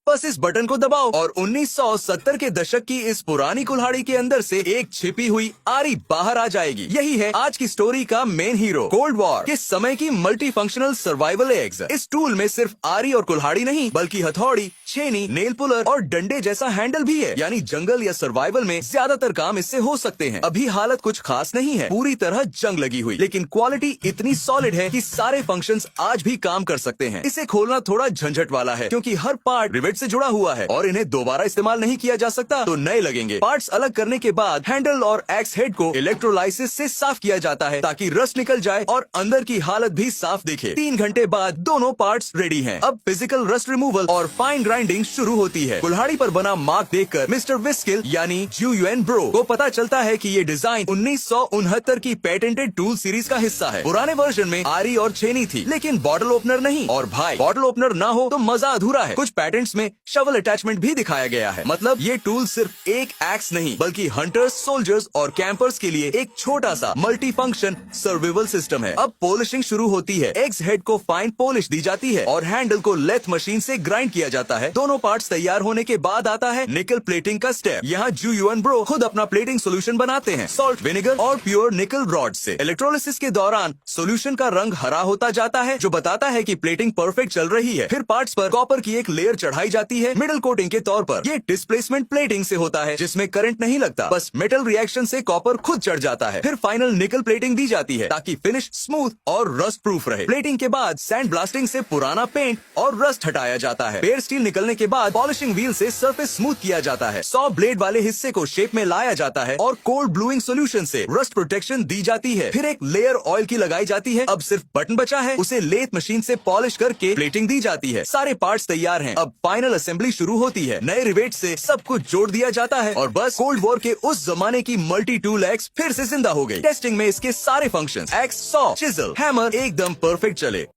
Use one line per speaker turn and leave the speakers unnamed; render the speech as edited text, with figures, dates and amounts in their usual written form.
बस इस बटन को दबाओ और 1970 के दशक की इस पुरानी कुल्हाड़ी के अंदर से एक छिपी हुई आरी बाहर आ जाएगी। यही है आज की स्टोरी का मेन हीरो, कोल्ड वॉर के समय की मल्टी फंक्शनल सर्वाइवल एग्स। इस टूल में सिर्फ आरी और कुल्हाड़ी नहीं बल्कि हथौड़ी, छेनी, नेल पुलर और डंडे जैसा हैंडल भी है। यानी जंगल या सर्वाइवल में ज्यादातर काम इससे हो सकते हैं। अभी हालत कुछ खास नहीं है, पूरी तरह जंग लगी हुई, लेकिन क्वालिटी इतनी सॉलिड है कि सारे फंक्शंस आज भी काम कर सकते हैं। इसे खोलना थोड़ा झंझट वाला है क्योंकि हर पार्ट रिवेट से जुड़ा हुआ है और इन्हें दोबारा इस्तेमाल नहीं किया जा सकता तो नए लगेंगे। पार्ट्स अलग करने के बाद हैंडल और एक्स हेड को इलेक्ट्रोलाइसिस से साफ किया जाता है ताकि रस्ट निकल जाए और अंदर की हालत भी साफ दिखे। 3 घंटे बाद दोनों पार्ट्स रेडी हैं। अब फिजिकल रस्ट रिमूवल और फाइन ग्राइंडिंग शुरू होती है। कुल्हाड़ी पर बना मार्क देखकर मिस्टर विस्किल यानी JUYUAN ब्रो को पता चलता है कि ये डिजाइन 1969 की पेटेंटेड टूल सीरीज का हिस्सा है। पुराने वर्जन में आरी और छेनी थी लेकिन बॉटल ओपनर नहीं। और भाई, बॉटल ओपनर ना हो तो मजा अधूरा है। कुछ पैटेंट्स में शवल अटैचमेंट भी दिखाया गया है। मतलब ये टूल सिर्फ एक एक्स नहीं बल्कि हंटर्स, सोल्जर्स और कैंपर्स के लिए एक छोटा सा मल्टी फंक्शन सर्वाइवल सिस्टम है। अब पॉलिशिंग शुरू होती है। एक्स हेड को फाइन पॉलिश दी जाती है और हैंडल को लेथ मशीन से ग्राइंड किया जाता है। दोनों पार्ट्स तैयार होने के बाद आता है निकल प्लेटिंग का स्टेप। यहाँ JUYUAN ब्रो खुद अपना प्लेटिंग सोल्यूशन बनाते हैं, सॉल्ट, विनेगर और प्योर निकल रॉड से। इलेक्ट्रोलिसिस के दौरान सोल्यूशन का रंग हरा होता जाता है जो बताता है कि प्लेटिंग परफेक्ट चल रही है। फिर पार्ट्स पर कॉपर की एक लेयर चढ़ाई जाती है मिडल कोटिंग के तौर पर। ये डिस्प्लेसमेंट प्लेटिंग से होता है जिसमें करंट नहीं लगता, बस मेटल रिएक्शन से कॉपर खुद चढ़ जाता है। फिर फाइनल निकल प्लेटिंग दी जाती है ताकि फिनिश स्मूथ और रस्ट प्रूफ रहे। प्लेटिंग के बाद सैंड ब्लास्टिंग से पुराना पेंट और रस्ट हटाया जाता है। बेयर स्टील निकलने के बाद पॉलिशिंग व्हील से सरफेस स्मूथ किया जाता है। 100 ब्लेड वाले हिस्से को शेप में लाया जाता है और कोल्ड ब्लूइंग सोल्यूशन से रस्ट प्रोटेक्शन दी जाती है। फिर एक लेयर ऑयल की लगाई जाती है। अब सिर्फ बटन बचा है, उसे लेथ मशीन से पॉलिश करके प्लेटिंग दी जाती है। सारे पार्ट्स तैयार हैं। अब फाइनल असेंबली शुरू होती है। नए रिवेट से सब कुछ जोड़ दिया जाता है और बस कोल्ड वॉर के उस जमाने की मल्टी टूल एक्स फिर से जिंदा हो गई। टेस्टिंग में इसके सारे functions, x, saw, chisel, hammer एकदम परफेक्ट चले।